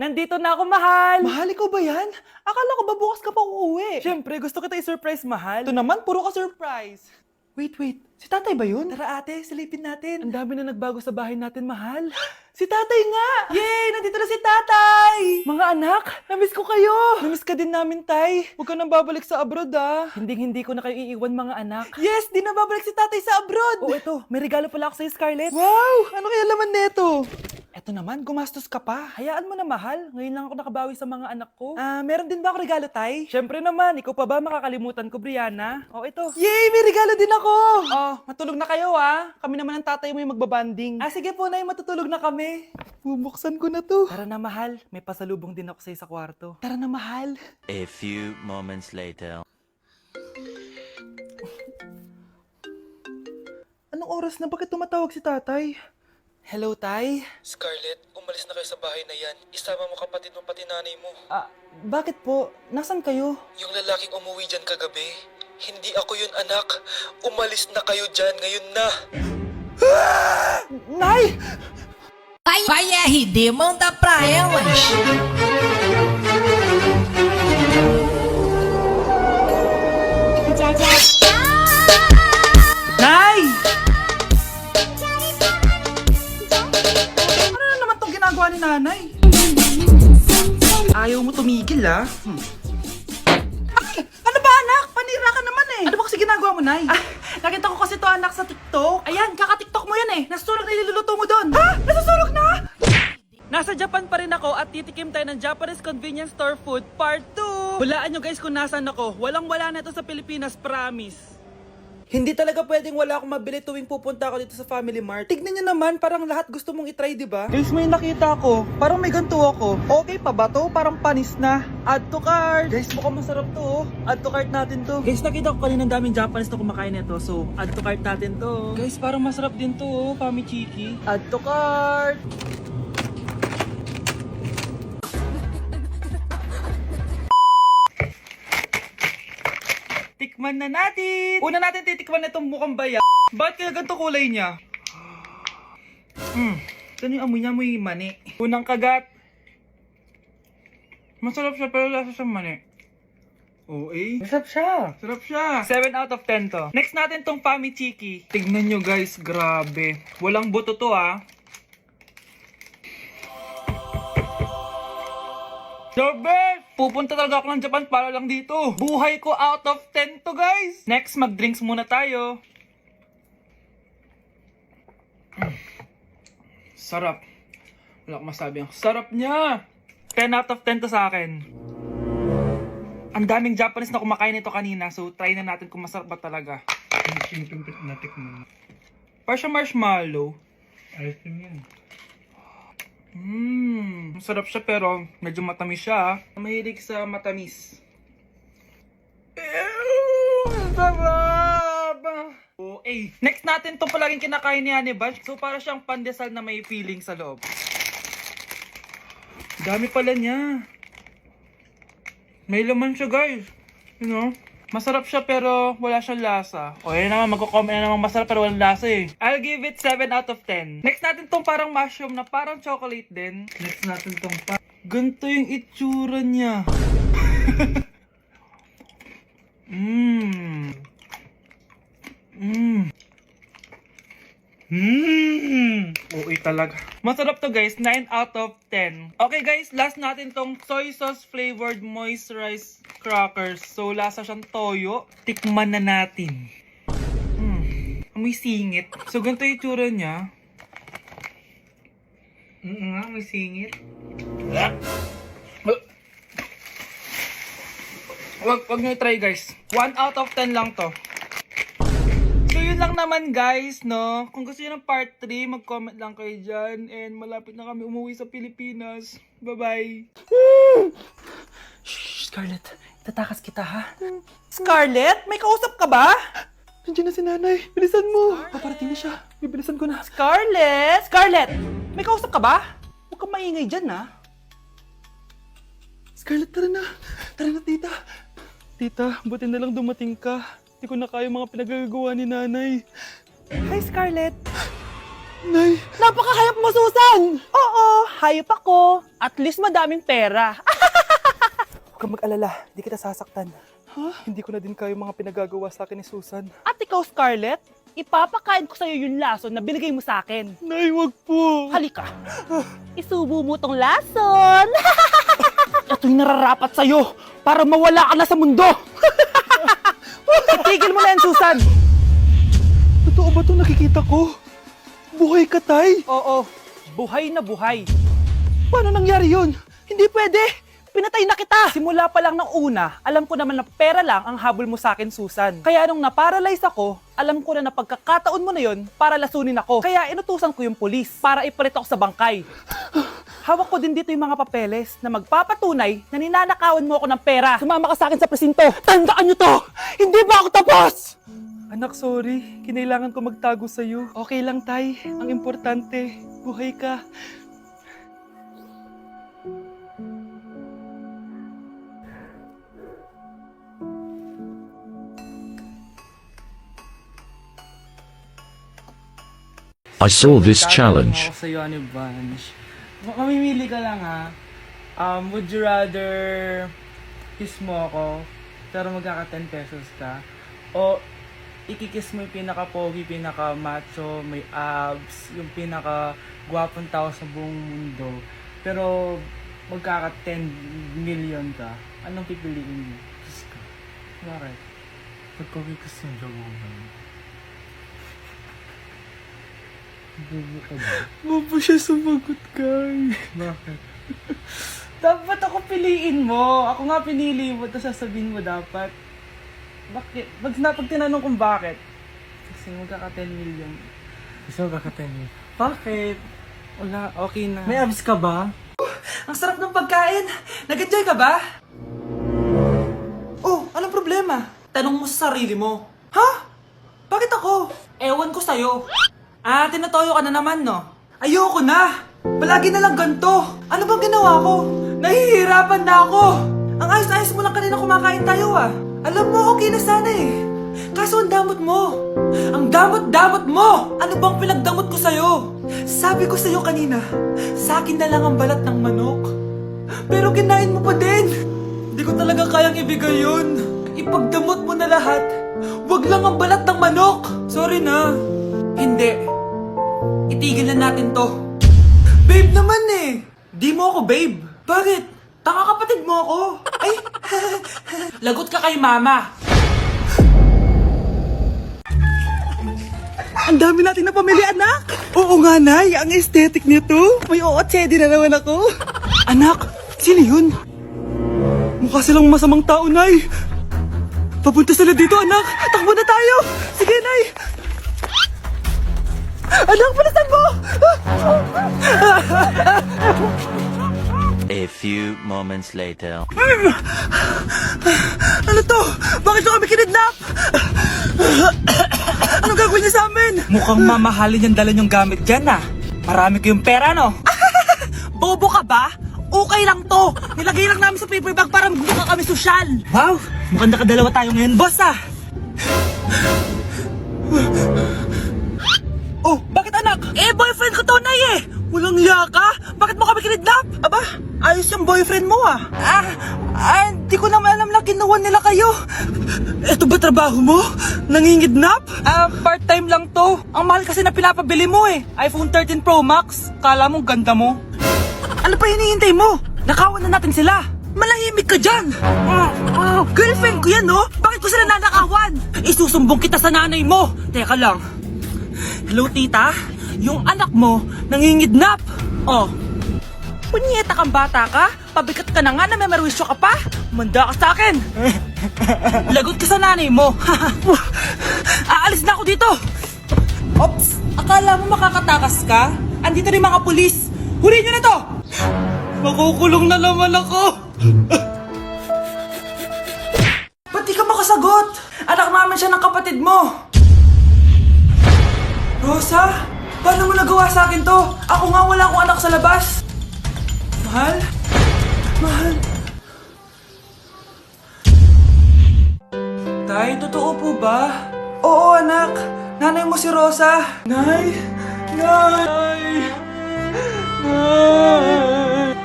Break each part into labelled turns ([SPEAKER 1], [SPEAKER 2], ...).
[SPEAKER 1] Nandito na ako, mahal!
[SPEAKER 2] Mahal, ikaw ba yan? Akala ko ba bukas ka pa uuwi?
[SPEAKER 1] Siyempre, gusto kita i-surprise, mahal.
[SPEAKER 2] Ito naman, puro ka surprise. Wait. Si tatay ba yun?
[SPEAKER 1] Tara ate, silipin natin.
[SPEAKER 2] Ang dami na nagbago sa bahay natin, mahal.
[SPEAKER 1] Si tatay nga!
[SPEAKER 2] Yay! Nandito na si tatay!
[SPEAKER 1] Mga anak, namiss ko kayo!
[SPEAKER 2] Namiss ka din namin, tay. Huwag ka nang babalik sa abroad, ah.
[SPEAKER 1] Hindi ko na kayo iiwan, mga anak.
[SPEAKER 2] Yes! Di na babalik si tatay sa abroad!
[SPEAKER 1] Oh, ito, may regalo pala ako sa'yo, Scarlett.
[SPEAKER 2] Wow! Ano kaya laman neto? Eto naman, gumastos ka pa.
[SPEAKER 1] Hayaan mo na, mahal. Ngayon lang ako nakabawi sa mga anak ko.
[SPEAKER 2] Meron din ba ako regalo, tay?
[SPEAKER 1] Siyempre naman, ikaw pa ba makakalimutan ko, Brianna? Oh, ito.
[SPEAKER 2] Yay! May regalo din ako! Oh, matulog na kayo, ah. Kami naman ang tatay mo yung magbabanding.
[SPEAKER 1] Sige po, Nay, matutulog na kami.
[SPEAKER 2] Bubuksan ko na to.
[SPEAKER 1] Tara na, mahal. May pasalubong din ako sa'yo sa kwarto.
[SPEAKER 2] Tara na, mahal.
[SPEAKER 3] A few moments later.
[SPEAKER 2] Anong oras na? Bakit tumatawag si tatay? Hello, tay?
[SPEAKER 4] Scarlett, umalis na kayo sa bahay na yan. Isama mo kapatid mo pati nanay mo.
[SPEAKER 2] Bakit po? Nasaan kayo?
[SPEAKER 4] Yung lalaking umuwi dyan kagabi, hindi ako yun anak. Umalis na kayo dyan ngayon na.
[SPEAKER 2] Nay!
[SPEAKER 5] Vai RD, manda pra elas.
[SPEAKER 2] Nay! Ano na naman tong ginagawa ni nanay? Ayaw mo tumigil, ah. Ay! Ano ba, anak? Panira ka naman eh. Ano ba kasi ginagawa mo, nay? Nakita ko kasi to, anak, sa TikTok. Ayan, kaka-TikTok mo yan eh. Nasusunog na iluluto mo doon. Ha? Nasusunog na?
[SPEAKER 1] Nasa Japan pa rin ako at titikim tayo ng Japanese Convenience Store Food Part 2! Hulaan nyo guys kung nasan ako. Walang-wala na ito sa Pilipinas, promise.
[SPEAKER 2] Hindi talaga pwedeng wala akong mabili tuwing pupunta ako dito sa Family Mart. Tignan nyo naman, parang lahat gusto mong itry, di ba? Guys, may nakita ko. Parang may ganito ako. Okay pa ba to? Parang panis na. Add to cart. Guys, mukhang masarap to, oh. Add to cart natin to.
[SPEAKER 1] Guys, nakita ko kanina ang daming Japanese na kumakain nito. So, add to cart natin to.
[SPEAKER 2] Guys, parang masarap din to, oh. Pamichiki. Add to cart. Tikman na natin! Una natin titikman na itong mukhang baya. Bakit kaya ganito kulay niya? Ito yung amoy niya, amoy mani. Unang kagat. Masarap siya pero lasa sa mani. Oo eh. Masarap siya. Sarap siya. 7 out of 10 to. Next natin tong Pamichiki. Tignan nyo guys, grabe. Walang buto to, ah. The best! Pupunta talaga ako ng Japan para lang dito. Buhay ko out of 10 to, guys. Next, mag-drinks muna tayo. Sarap. Wala akong masabi. Ang sarap niya. 10 out of 10 to sa akin. Ang daming Japanese na kumakain nito kanina. So, try na natin kung masarap ba talaga. Para siya marshmallow. Ice cream yan. Masarap siya pero medyo matamis siya. Mahilig sa matamis. Sarap! Okay. Next natin itong palaging kinakain ni Honey Bunch. So para siyang pandesal na may feeling sa loob. Dami pala niya. May laman siya, guys. You know? Masarap siya pero wala siyang lasa. O yun naman, magko-comment na naman masarap pero walang lasa eh. I'll give it 7 out of 10. Next natin tong parang mushroom na parang chocolate din. Next natin tong ganito yung itsura niya. Okay talaga. Masarap to guys, 9 out of 10. Okay guys, last natin tong soy sauce flavored moisturized crackers. So lasa siyang toyo. Tikman na natin. May singit. So ganito yung itsura niya. May singit. Wag nyo try guys. 1 out of 10 lang to. So yun lang naman guys, no? Kung gusto nyo ng part 3, mag-comment lang kayo dyan. And malapit na kami umuwi sa Pilipinas. Bye-bye!
[SPEAKER 1] Shh, Scarlett. Tatakas kita, ha?
[SPEAKER 2] Scarlett, may kausap ka ba? Nandiyan na si nanay. Bilisan mo. Paparating na siya. Bibilisan ko na. Scarlett! Scarlett! May kausap ka ba? Huwag kang maingay dyan, ha? Scarlett, tara na. Tara na, tita. Tita, buti na lang dumating ka. Hindi ko na kaya mga pinagagawa ni nanay. Hi, Scarlett. Nay,
[SPEAKER 1] Napakahayap mo, Susan! Oo, hayop ako. At least madaming pera.
[SPEAKER 2] huwag kang mag-alala. Di kita sasaktan. Hindi ko na din kayo mga pinagagawa sa akin ni Susan.
[SPEAKER 1] At ikaw, Scarlett, ipapakain ko sa'yo yung lason na binigay mo sa akin.
[SPEAKER 2] Nay, wag po.
[SPEAKER 1] Halika. Isubo mo tong lason. Ito'y nararapat sa'yo para mawala ka na sa mundo. Itigil mo na yan, Susan.
[SPEAKER 2] Totoo ba itong nakikita ko? Buhay ka, Tay?
[SPEAKER 1] Oo, buhay na buhay.
[SPEAKER 2] Paano nangyari yun?
[SPEAKER 1] Hindi pwede. Pinatay na kita. Simula pa lang ng una, alam ko naman na pera lang ang habol mo sa akin, Susan. Kaya nung naparalyze ako, alam ko na na pagkakataon mo na yon para lasunin ako. Kaya inutusan ko yung pulis para ipalit ako sa bangkay. Hawak ko din dito yung mga papeles na magpapatunay na ninanakawan mo ako ng pera. Sumama ka sa akin sa presinto. Tandaan nyo to! Hindi ba ako tapos?
[SPEAKER 2] Anak, sorry. Kinailangan ko magtago sa'yo. Okay lang, Tay. Ang importante, buhay ka.
[SPEAKER 6] I saw this challenge.
[SPEAKER 2] Ako sa'yo, ano, Bunch. Mamimili ka lang, ha? Would you rather kiss mo ako, pero magkaka 10 pesos ka? O ikikiss mo yung pinaka-pogi, pinaka-macho, may abs, yung pinaka-gwapong tao sa buong mundo, pero magkaka 10 million ka? Anong pipiliin mo? Kiss ka. Bakit? Pagkakikiss yung jagungan. Bobo siya sumagot, guys. Bakit? Dapat ako piliin mo. Ako nga pinili mo, tapos sasabihin mo dapat. Bakit? Pag tinanong kung bakit. Kasi magkaka 10 million. Kasi magkaka 10 million. Bakit? Wala, okay na. May abs ka ba?
[SPEAKER 1] Ang sarap ng pagkain. Nag-enjoy ka ba? Oh, anong problema? Tanong mo sa sarili mo. Ha? Bakit ako? Ewan ko sa'yo. Tinatoyo ka na naman, no? Ayoko na! Palagi na lang ganito. Ano bang ginawa ko? Nahihirapan na ako. Ang ayos-ayos mo lang kanina kumakain tayo, ah. Alam mo, okay na sana eh. Kaso ang damot mo. Ang damot-damot mo! Ano bang pinagdamot ko sa'yo? Sabi ko sa'yo kanina, sa akin na lang ang balat ng manok. Pero kinain mo pa din. Hindi ko talaga kayang ibigay yun. Ipagdamot mo na lahat. Wag lang ang balat ng manok. Sorry na. Hindi. Itigil na natin to. Babe naman eh. Di mo ako babe. Bakit? Taka kapatid mo ako. Ay, lagot ka kay mama. Ang dami natin na pamili, anak. Oo nga, Nay. Ang aesthetic nito. May ootsedi na naman ako. Anak, sino yun? Mukha silang masamang tao, Nay. Papunta sila dito, anak. Takbo na tayo. Sige, Nay. Anak, palasan mo!
[SPEAKER 3] A few moments later.
[SPEAKER 1] Ano to? Bakit ko kami kinidnap? Anong gagawin niya sa amin? Mukhang mamahalin yung dala niyong gamit dyan, ah. Marami kayong pera, no? Bobo ka ba? Okay lang to. Nilagay lang namin sa paper bag para magbuka kami sosyal. Wow! Mukhang nakadalawa tayo ngayon, boss, ah. Oh, bakit anak? Boyfriend ko to, Nay, eh. Walang hiya ka? Bakit mo kami kinidnap? Aba, ayos yung boyfriend mo, ah. Hindi ko naman alam na kinuha nila kayo. Eto ba trabaho mo? Nangingidnap? Part-time lang to. Ang mahal kasi na pinapabili mo, eh. iPhone 13 Pro Max. Kala mo ganda mo. Ano pa hinihintay mo? Nakawan na natin sila. Malahimik ka dyan. Girlfriend ko yan, no? Bakit ko sila nanakawan? Isusumbong kita sa nanay mo. Teka lang. Hello, tita? Yung anak mo, nangingidnap. Oh. Punyeta kang bata ka? Pabikat ka na nga na may marwisyo ka pa? Manda ka sa akin. Lagot ka sa nanay mo. Aalis na ako dito. Ops, akala mo makakatakas ka? Andito rin mga pulis. Huli nyo na to! Makukulong na naman ako. Ba't di ka makasagot? Anak naman siya ng kapatid mo. Rosa? Paano mo nagawa sa akin to? Ako nga wala akong anak sa labas. Mahal? Mahal? Tay, totoo po ba? Oo, anak. Nanay mo si Rosa. Nay, Nay!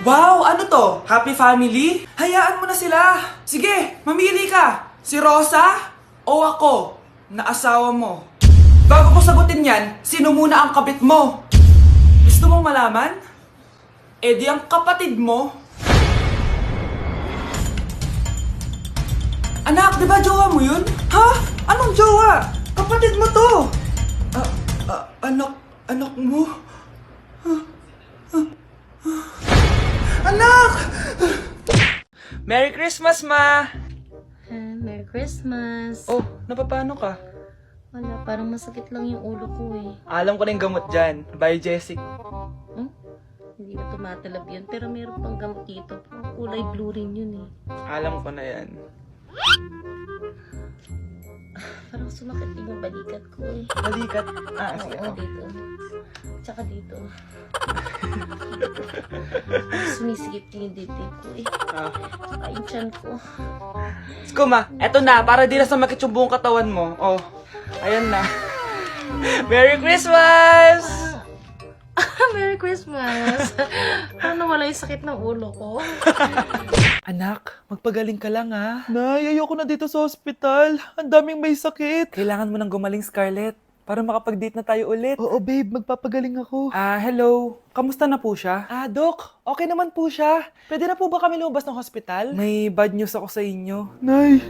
[SPEAKER 1] Wow, ano to? Happy family? Hayaan mo na sila. Sige, mamili ka. Si Rosa o ako na asawa mo? Bago ko sagutin yan, sino muna ang kabit mo? Gusto mong malaman? Eh di ang kapatid mo. Anak, di ba jowa mo yun? Ha? Anong jowa? Kapatid mo to. Anak mo? Anak! Merry Christmas, Ma!
[SPEAKER 7] Merry Christmas.
[SPEAKER 1] Oh, napapano ka?
[SPEAKER 7] Wala, parang masakit lang yung ulo ko eh.
[SPEAKER 1] Alam ko na yung gamot dyan. By Jessic.
[SPEAKER 7] Hindi na tumatalab yun, pero meron pang gamot dito. Kulay blue rin yun eh.
[SPEAKER 1] Alam ko na yan.
[SPEAKER 7] Parang sumakit din yung balikat ko eh.
[SPEAKER 1] Balikat. Sige.
[SPEAKER 7] Oo, dito. Tsaka dito. Sumisigip din yung dibdib ko eh. Tsaka yung tiyan ko.
[SPEAKER 1] Kuma, eto na. Para di na sumakit yung buong katawan mo. Oh, ayan na. Merry Christmas!
[SPEAKER 7] Merry Christmas! Paano wala yung sakit ng ulo ko?
[SPEAKER 1] Anak, magpagaling ka lang ha. Nay, ayoko na dito sa hospital. Ang daming may sakit. Kailangan mo nang gumaling, Scarlett. Para makapag-date na tayo ulit. Oo, babe. Magpapagaling ako. Hello. Kamusta na po siya? Doc. Okay naman po siya. Pwede na po ba kami lumabas ng hospital? May bad news ako sa inyo. Nay,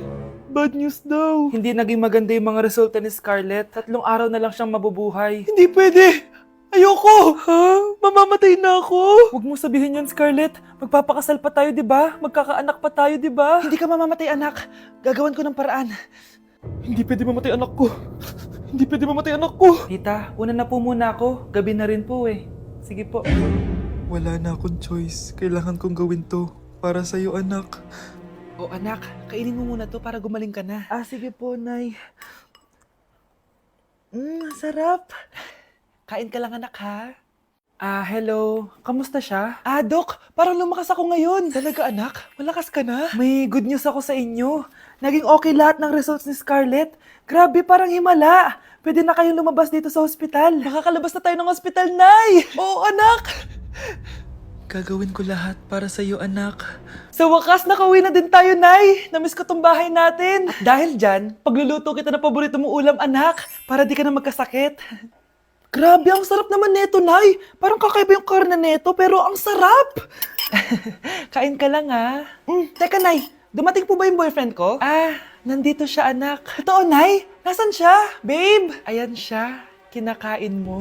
[SPEAKER 1] bad news daw. Hindi naging maganda yung mga resulta ni Scarlett. 3 araw na lang siyang mabubuhay. Hindi pwede! Ayoko! Ha? Mamamatay na ako! Huwag mo sabihin yun, Scarlett. Magpapakasal pa tayo, di ba? Magkakaanak pa tayo, di ba? Hindi ka mamamatay, anak. Gagawan ko ng paraan. Hindi pwede mamatay anak ko. Hindi pwede mamatay anak ko. Tita, una na po muna ako. Gabi na rin po eh. Sige po.
[SPEAKER 8] Wala na akong choice. Kailangan kong gawin to. Para sa'yo, anak.
[SPEAKER 1] O anak, kainin mo muna to para gumaling ka na. Sige po, Nay. Sarap. Kain ka lang, anak, ha? Hello. Kamusta siya? Doc, parang lumakas ako ngayon. Talaga, anak? Malakas ka na? May good news ako sa inyo. Naging okay lahat ng results ni Scarlett. Grabe, parang himala. Pwede na kayong lumabas dito sa hospital. Makakalabas na tayo ng hospital, Nay! Oo, anak!
[SPEAKER 8] Gagawin ko lahat para sa'yo, anak.
[SPEAKER 1] Sa wakas, nakauwi na din tayo, Nay! Namiss ko tong bahay natin. At dahil dyan, pagluluto kita ng paborito mong ulam, anak, para di ka na magkasakit. Grabe, ang sarap naman neto, Nay. Parang kakaiba yung karne neto, pero ang sarap. Kain ka lang, ha? Teka, Nay. Dumating po ba yung boyfriend ko? Nandito siya, anak. Totoo, Nay? Nasaan siya? Babe! Ayan siya. Kinakain mo.